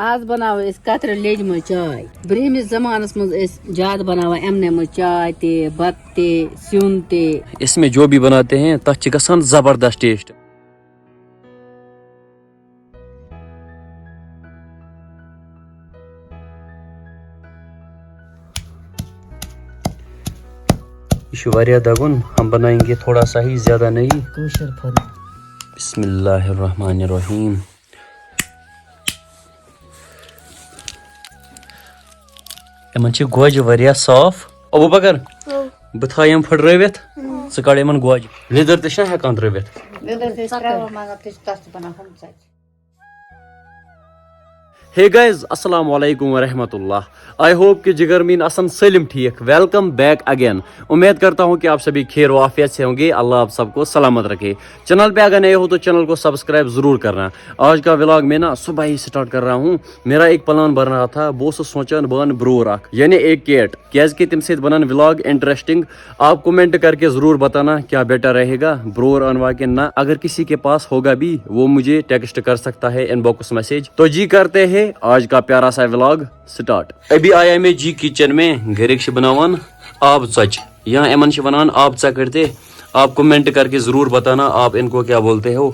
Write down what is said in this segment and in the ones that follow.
آز بناو اس کتر لیج مز چائے برہمس زمانس مز زیادہ بناوان امنے مز چائے تے بت تے سیون تے اس میں جو بھی بناتے ہیں تتھ چھ گژھان زبردست ٹیسٹ. یہ واریاہ دگن ہم بنائیں گے تھوڑا سا ہی زیادہ نہیں. کوشر پھر بسم اللہ الرحمن الرحیم. یمن چھ گوجہ واریاہ صاف. ابو بکر بہ تھا یم پھٹرٲوِتھ ژٕ کڑ یمن گوجہ. لیدر تہ چھنا ہیکان ترٲوِتھ. ہے گائز السلام علیکم ورحمۃ اللہ. آئی ہوپ کہ جگر مین آسن سلم ٹھیک. Welcome back again. امید کرتا ہوں کہ آپ سبھی خیر و عافیت سے ہوں گے. اللہ آپ سب کو سلامت رکھے. چینل پہ اگر نئے ہو تو چینل کو سبسکرائب ضرور کرنا. آج کا ولاگ میں نا صبح ہی سٹارٹ کر رہا ہوں. میرا ایک پلان بن رہا تھا. بہ اوسُس سوچان بہ ان برور اکھ یعنی ایک کیٹ کیاز کہ تم سۭتۍ بنن ولاگ انٹرسٹنگ. آپ کومنٹ کر کے ضرور بتانا کیا بیٹر رہے گا برور انوا کہ نہ. اگر کسی کے پاس ہوگا بھی وہ مجھے ٹیکسٹ کر سکتا ہے ان باکس میسج. تو جی کرتے ہیں آج کا پیارا سا ولاگ سٹارٹ. ابھی آیا میں جی کچن میں. گھرک بناوان آب ژچ یا امن ونان آب ژکر. آپ کومنٹ کر کے ضرور بتانا آپ ان کو کیا بولتے ہو.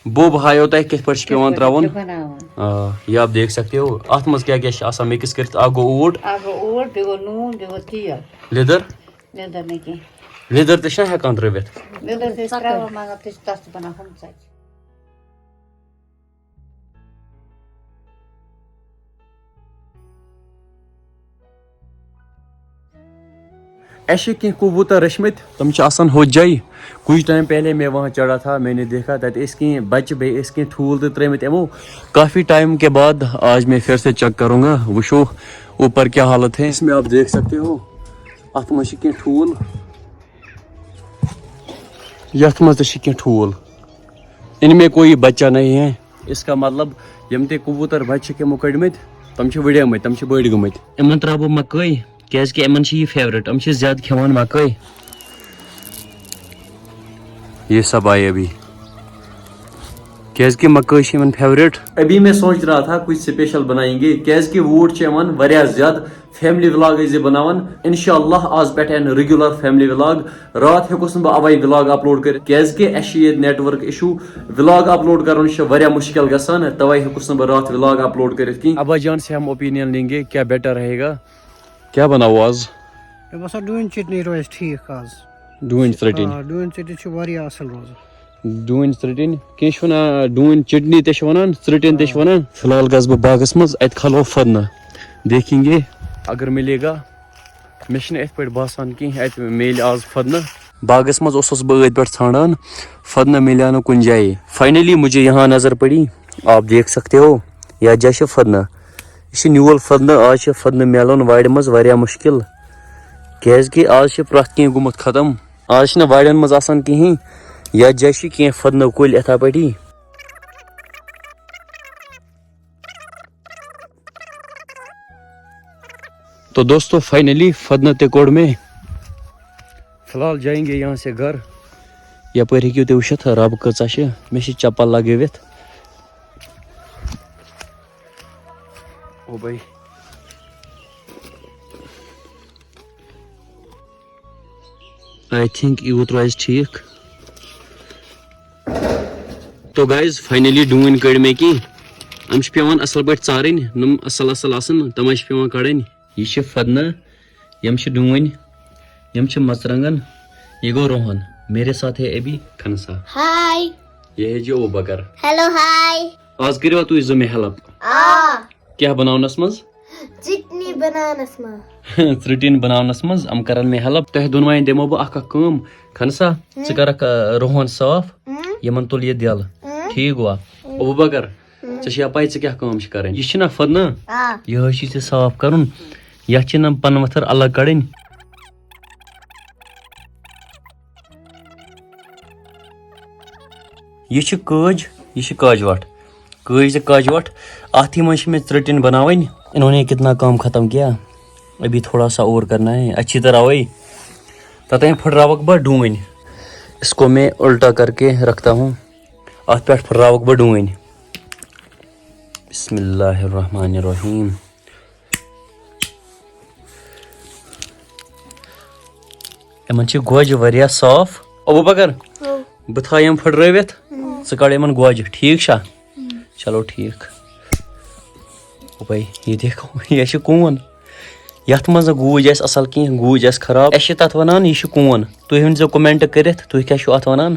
بوب ہایو تہ کت پہ پیوان تراون. یہ آپ دیکھ سکتے ہو. ات مز کیا آسان مکس کرت. اکھ گو اوٹ بیٚیہِ گوٚو نوٗن بیٚیہِ گوٚو تیٖل لیدر لیٚدٕر نہٕ کینٛہہ لیدر تہ چھنا ہیکان ترٲوِتھ. لیٚدٕر تہِ چھِ ترٛاوان مگر تہِ چھِ تتھ چھِ بنان ہُم ژۄچہِ. ایسے کی کبوتر رچمت تم آسان ہو جائے. کچھ ٹائم پہلے میں وہاں چڑھا تھا. میں نے دیکھا تھا اس کی بچ بے اس کی ٹھول تو ترمت امو. کافی ٹائم کے بعد آج میں پھر سے چیک کروں گا. وشو اوپر کیا حالت ہے. اس میں آپ دیکھ سکتے ہو ات مز کی ٹھول یت مز تہ ٹھول. ان میں کوئی بچہ نہیں ہے. اس کا مطلب یم تہ کبوتر بچہ کمو کڑمت تم وڑیمت تم بڑ گمت. امن ترا بہ مکئی کیاز کہ امن یہ فیورٹ. ام زیادہ کھوان مکئی. یہ سب آئے ابھی کیاز کہ مکئی امن فیورٹ. ابھی میں سوچ رہا تھا کچھ سپیشل بنائیں گے کیاز کہ ووٹ امن واریاہ زیادہ. فیملی ولاگ بناوان انشاءاللہ آز پہ ریگولر فیملی ولاگ. رات ہیکس بہ اوے ولاگ اپلوڈ کر کیاز کہ اس network issue. Vlog upload کرن واریاہ مشکل گژھان توے ہیکس بہ رات ولاگ اپلوڈ کرت کی. ابا جان سے ہم اوپینین لیں گے کیا بیٹر رہے گا. کیا بناو آز. باسان ڈوٗنۍ چٹنی روزِ ٹھیٖک آز. ڈوٗنۍ ژٹٕنۍ. ڈوٗنۍ ژٹنۍ چھِ واریاہ اصل روزان. ڈوٗنۍ ژٹٕنۍ کینٛہہ چھِ ونان ڈوٗنۍ چٹنی تہِ چھِ ونان ژٹٕنۍ تہِ چھِ ونان. فی الحال گژھٕ بہٕ باغس منٛز اتہِ کھالو فدنہٕ. دیکھیں گے اگر ملے گا. مےٚ چھُنہٕ اتھ پٲٹھۍ باسان کینٛہہ اتہِ میلہِ آز فدنہٕ. باغس منٛز اوسُس بہٕ أتھۍ پٮ۪ٹھ ژھانڈان فدنہٕ ملیو نہٕ کُنہِ جایہِ. فائنلی مجھے یہاں نظر پڑی. آپ دیکھ سکتے ہو یا جایہِ چھِ فدنہٕ. یہ چھِ نیول فدنہٕ. آز چھِ فدنہٕ میلُن وارِ منٛز واریاہ مشکل کیاز کہ آز چھِ پرٛٮ۪تھ کینٛہہ گوٚمُت ختم. آز چھِنہٕ وارٮ۪ن منٛز آسان کِہیٖنۍ. یتھ جایہِ چھِ کینٛہہ فدنہٕ کُلۍ یِتھا پٲٹھی. تو دوستو فائنلی فدنہٕ تہِ کوٚڑ میں. فی الحال جائیں گے یہاں سے گھر. یپٲرۍ ہیٚکِو تُہۍ وٕچھِتھ رب کۭژاہ چھِ. مےٚ چھِ چپل لگٲوِتھ. او بھائی آئی تھنک یوٗت روزِ ٹھیٖک. تو گایز فائنلی ڈوٗنۍ کٔڑۍ مےٚ کینٛہہ. یِم چھِ پیوان اصل پٲٹھۍ ژارٕنۍ. یِم اصل آسن تِمے چھِ پیوان کڑٕنۍ. یہ چھِ فدنہٕ. یم چھِ ڈوٗنۍ. یم چھِ مرژٕوانٛگن. یہ گوٚو روہن. میرے ساتھ ہے ابھی کھنسا. ہائی. یہ ہے جی ابو بکر. Hello hi. آز کٔرِوا تُہۍ زٕ مےٚ ہیلپ. کیٛاہ بناونس منٛز. چٹنی بناونس منٛز. ژٹِنۍ بناونس منٛز. یِم کرن مےٚ ہیلپ. تۄہہِ دۄنوَے دِمو بہٕ اکھ اکھ کٲم. کھنسا ژٕ کرکھ روہن صاف. یمن تُل یہِ دٮ۪ل. ٹھیٖک گوٚوا. ابو بکر ژےٚ چھےٚ پاے ژٕ کیٛاہ کٲم چھِ کرٕنۍ. یہِ چھِنہ فدنہٕ. یِہوے چھِ ژےٚ صاف کرُن. یتھ چھِ نہ پن ؤتھر الگ کڑٕنۍ. یہ چھِ کٲج. یہ چھِ کاجوٹ. کٲج تہٕ کاجوٹ اتھ ہی منٛز چھِ مےٚ ژٹِنۍ بناوٕنۍ. انہوں نے کتنا کام ختم کیا. ابھی تھوڑا سا اور کرنا ہے اچھی طرح. وہی تتہیں پھٹراوکھ بہٕ ڈوٗنۍ. اس کو میں الٹا کر کے رکھتا ہوں. اتھ پٮ۪ٹھ پھٹراوکھ بہٕ ڈوٗنۍ. بسم اللہ الرحمن الرحیم. یمن چھ گوجہ واریاہ صاف. ابو بکر بہ تھا یم پھٹرٲوِتھ ژٕ کڑ یمن گوجہ ٹھیک چھا. چلو ٹھیک. بھائی یہ دیکھو یہ چھ کون یتھ مز گوج آسہِ اصل کینٛہہ گوج آسہِ خراب أسۍ چھِ تتھ ونان یہ چھ کون. تُہۍ ؤنۍزیو کومنٹ کٔرِتھ تُہۍ کیٛاہ چھِو اتھ ونان.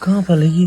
کہاں پر لگی.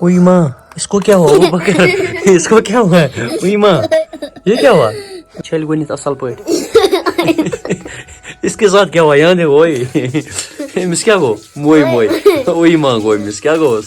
اوئی ماں اس کو کیا ہوا. ابو بکر اس کو کیا ہوا. اوئی ماں یہ کیا ہوا. چھل گۄڈنیتھ اصل پٲٹھۍ. اس کے ساتھ کیا ہوا یہاں دیکھو. اوے أمِس کیٛاہ گوٚو. موے موے اوئی ماں گوٚو أمِس کیٛاہ گوٚوس.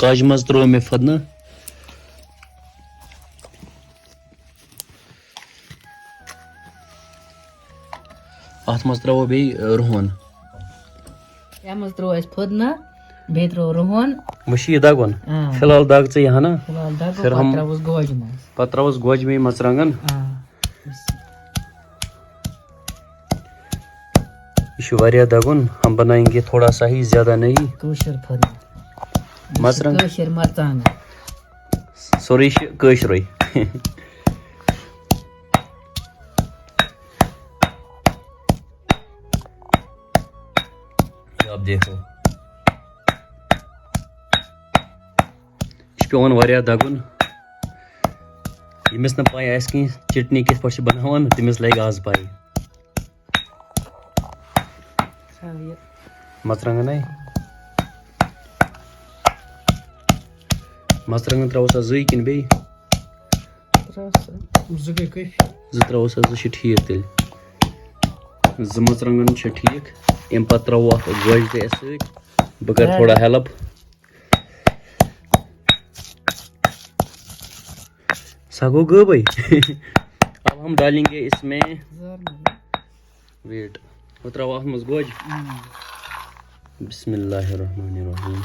کاجہِ منٛز ترٛوو مےٚ پھٔدنہٕ. اتھ منٛز ترٛاوو بیٚیہِ رُہن. یَتھ منٛز ترٛوو اَسہِ پھٔدنہٕ بیٚیہِ ترٛوو رُہن. وۄنۍ چھُ یہِ دگُن. آ. فِلحال دگ ژٕ یہِ ہنا. فِلحال دگو پھر ہم پتہٕ ترٛاووس گوجہِ منٛز. پتہٕ ترٛاووس گوجہِ بیٚیہِ مرژٕوانٛگن. یہ چھُ واریاہ دگُن. ہم بنائیں گے تھوڑا سا ہی زیادہ نہیں. کٲشِر پھٔدنہٕ مرژٕوانٛگن کٲشِر مرژٕوانٛگن. سورُے چھُ کٲشرُے. آپ دیکھو یہ چھُ پیوان واریاہ دگُن. ییٚمِس نہٕ پاے آسہِ کینٛہہ چٹنی کِتھ پٲٹھۍ چھِ بناوان تٔمِس لگہِ آز پاے. مرژٕوانٛگن ہے مرژٕوانٛگن ترٛاوو سا زٕے کِنہٕ بیٚیہِ زٕ گٔے کٲفی. زٕ ترٛاوو سا زٕ چھِ ٹھیٖک تیٚلہِ. زٕ مرژٕوانٛگن چھِ ٹھیٖک. اَمہِ پتہٕ ترٛاوو اکھ گوجہِ تہِ اَسہِ سۭتۍ. بہٕ کرٕ تھوڑا ہیلپ. سا گوٚو غٲبٕے. اب ہم ڈالیں گے اس میں ویٹ. وہ ترٛاوو اتھ منٛز گوجہِ. بسم اللہ الرحمن الرحیم.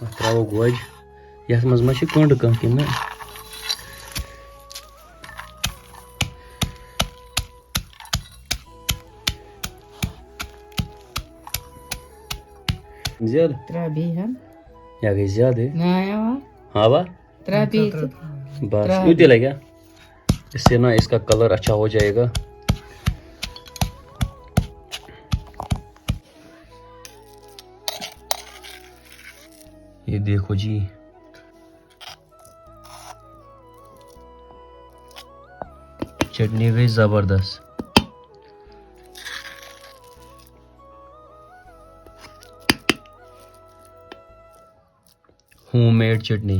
اتھ ترٛاوو گوجہِ. یتھ منٛز ما چھِ کٔنٛڈ کانٛہہ کِنہٕ نہ. زیادٕ ترٛاو بیٚیہِ ہن. یا گٔے زیادٕ. نا یِوان ہاں وا ترٛاو بیٚیہِ تہِ. بس یوٗتٕے لگہِ. اس سے نا اس کا کلر اچھا ہو جائے گا. یہ دیکھو جی چٹنی گئی زبردست. ہوم میڈ چٹنی.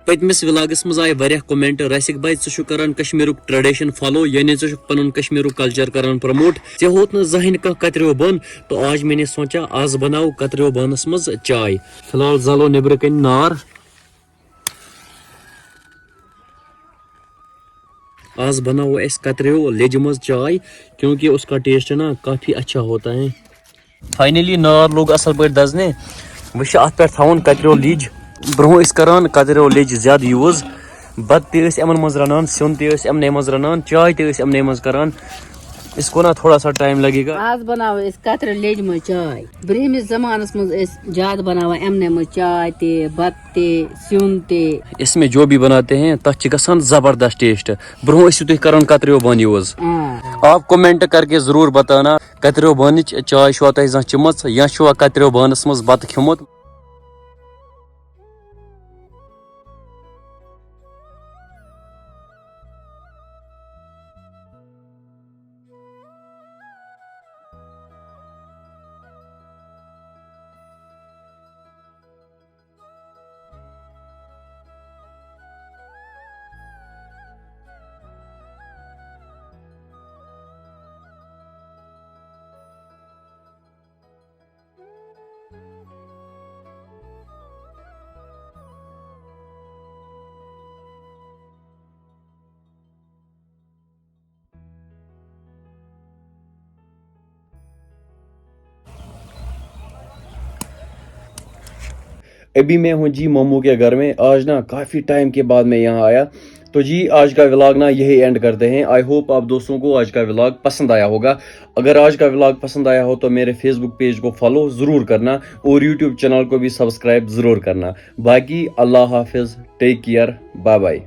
پتمس ولاگس مز آئی واریاہ کومنٹ. راسک بھائی ژٕ چھُکھ کران کشمیرُک ٹریڈیشن فالو یعنی ژٕ چھُکھ پنُن کشمیرُک کلچر کران پرموٹ. ژےٚ ہوت نہٕ زٕہٕنۍ کانٛہہ کتریو بانہٕ. تو آج میں نے سوچا آز بناو کتریو بانس مز چاے. فی الحال زالو نیبرٕ کنۍ نار. آج بناو اس کتریو لیجہِ مز چائے کیونکہ اس کا ٹیسٹ نا کافی اچھا ہوتا ہے. فائنلی نار لوگ اصل پٲٹھۍ دزنہِ. وۄنۍ چھِ اتھ پٮ۪ٹھ تھاوُن کتریو لیج. برونٛہہ ٲسۍ کران کتریو لیج زیادٕ یوٗز. بتہٕ تہِ ٲسۍ یِمن منٛز رنان سیُن تہِ ٲسۍ یِمنٕے منٛز رنان چاے تہِ ٲسۍ یِمنٕے منٛز کران. اس کو نا تھوڑا سا ٹائم لگے گا. آز بناوو أسۍ کترِ لیجہِ منٛز چاے. برٛہمِس زمانس منٛز ٲسۍ زیادٕ بناوان اَمنٕے منٛز چاے تہِ بتہٕ تہِ سیُن تہِ. اس میں جو بھی بناتے ہیں تتھ چھِ گژھان زبردست ٹیسٹ. برونٛہہ ٲسِو تُہۍ کران کتریو بانہٕ یوٗز. آپ کومنٹ کر کے ضرور بتانا کتریو بانٕچ چاے چھوا تۄہہِ زانٛہہ چٔمٕژ یا چھوا کتریو بانس منٛز بتہٕ کھیوٚمُت. ابھی میں ہوں جی ماموں کے گھر میں. آج نا کافی ٹائم کے بعد میں یہاں آیا. تو جی آج کا ولاگ نا یہی اینڈ کرتے ہیں. آئی ہوپ آپ دوستوں کو آج کا ولاگ پسند آیا ہوگا. اگر آج کا ولاگ پسند آیا ہو تو میرے فیس بک پیج کو فالو ضرور کرنا اور یوٹیوب چینل کو بھی سبسکرائب ضرور کرنا. باقی اللہ حافظ, ٹیک کیئر, بائے بائے.